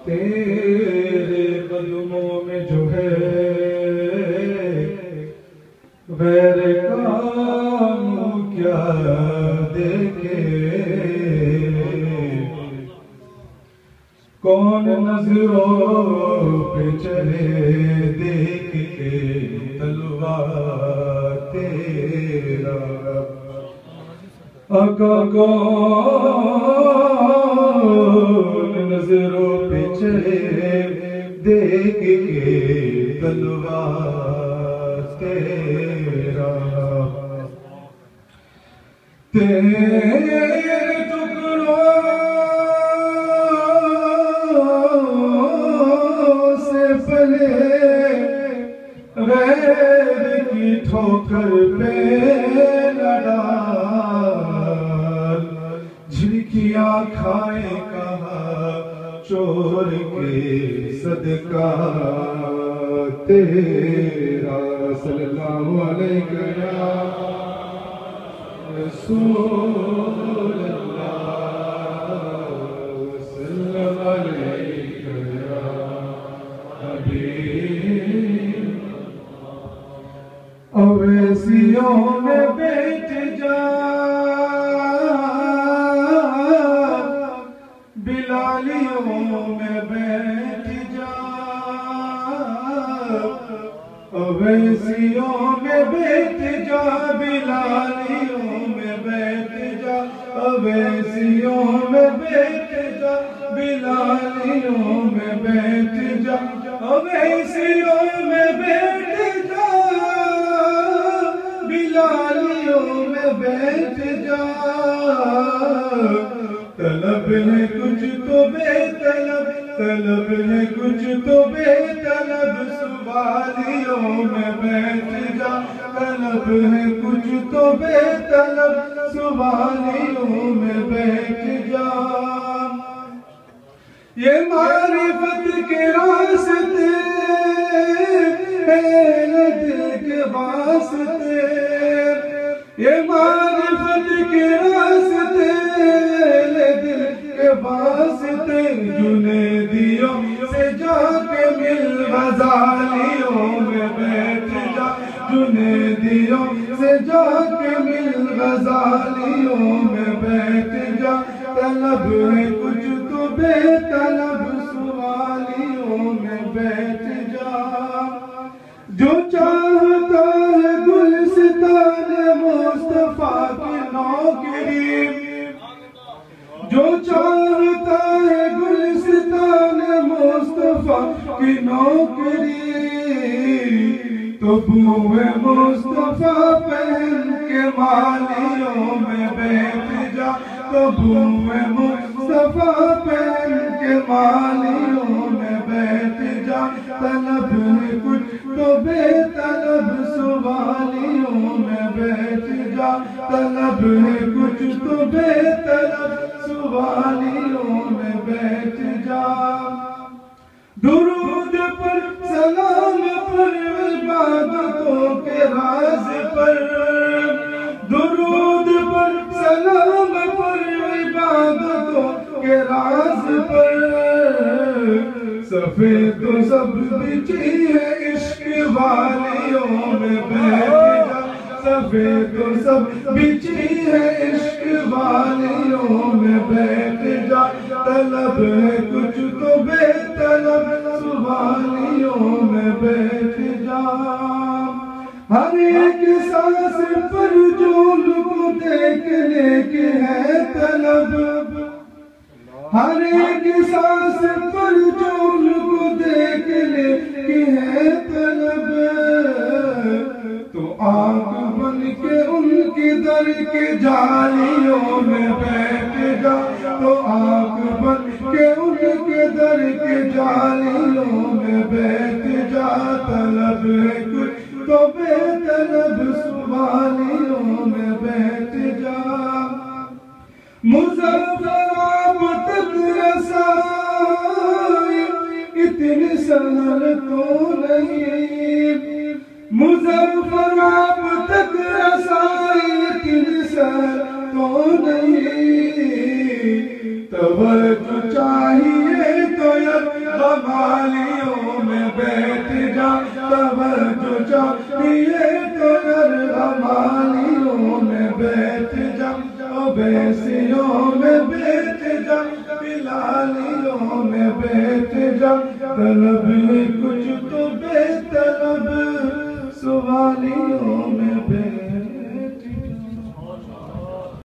تیرے قدموں میں جو ہے غیر کاموں کیا دیکھے کون نظروں پہ چلے دیکھ کے تلوار تیرا آقا کون نظروں پہ چلے دیکھ کے تلوار تیرا تیرے ٹکڑوں سے پلے غیر کی ٹھوکر پہ لڑال جھڑکیاں کھائے کہا چور کے صدقہ تیرا صلی اللہ علیہ یا رسول اللہ صلی اللہ علیہ یا حبیب اویسیوں میں بیٹھ جا بلالیوں میں بیٹھ جا اویسیوں میں بیٹھ جا بلالیوں میں بیٹھ جا اویسیوں میں بیٹھ جا بلالیوں میں بیٹھ جا اویسیوں میں بیٹھ جا بلالیوں میں بیٹھ جا طلب ہے کچھ تو بے طلب طلب ہے کچھ تو بے طلب سوالیوں میں بیٹھ جا طلب ہے کچھ تو بے طلب سوالیوں میں بیٹھ جا یہ معرفت کے راستے ہے دل کے واسطے یہ معرفت کے راستے دل کے واسطے جنیدیوں سے جا کے مل غزالیوں میں بیٹھ جا جنیدیوں سے جا کے مل غزالیوں میں بیٹھ جا طلب ہے کچھ تو بے طلب سوالیوں میں بیٹھ جا جو چاہتا ہے گلستان مصطفیٰ کی نوکری جو چاہتا ہے گلستان مصطفیٰ کی نوکری تو بوئے مصطفیٰ پہن کے مالیوں میں بیٹھ جا تو بوئے مصطفیٰ پہن کے مالیوں میں بیٹھ جا طلب ہے کچھ تو بے طلب سوالیوں میں بیٹھ جا طلب ہے کچھ تو بے طلب سوالیوں میں بیٹھ جا درود پر سلام پر عبادتوں کے راز پر درود پر سلام پر عبادتوں کے راز پر سفید تو سب بچی ہے عشق والیوں میں بیٹھ جا سفید تو سب بچی ہے عشق والیوں میں بیٹھ جا طلب ہے کچھ تو بے طلب سوالیوں میں بیٹھ جا ہر ایک سانس پر جو کو دیکھنے کی ہے طلب ہر ایک سانس پر جو کو دیکھنے کی ہے طلب تو آنکھ بن کے ان کی در کے جالیوں میں بیٹھ جا تو آنکھ بن کے ان کے در کے جالیوں میں بیٹھ جا طلب ہے کچھ تو بے طلب سوالیوں میں بیٹھ جا مظفر آپ تک رسائی اتنی سہل تو نہیں مظفر آپ تک رسائی کن سے تو نہیں، توجہ چاہیے تو غمالیوں میں بیٹھ جا، توجہ چاہیے تو غمالیوں میں بیٹھ جا، اویسیوں میں بیٹھ جا، بلالیوں میں بیٹھ جا، طلب کچھ تو بے طلب سوالیوں میں بیٹھ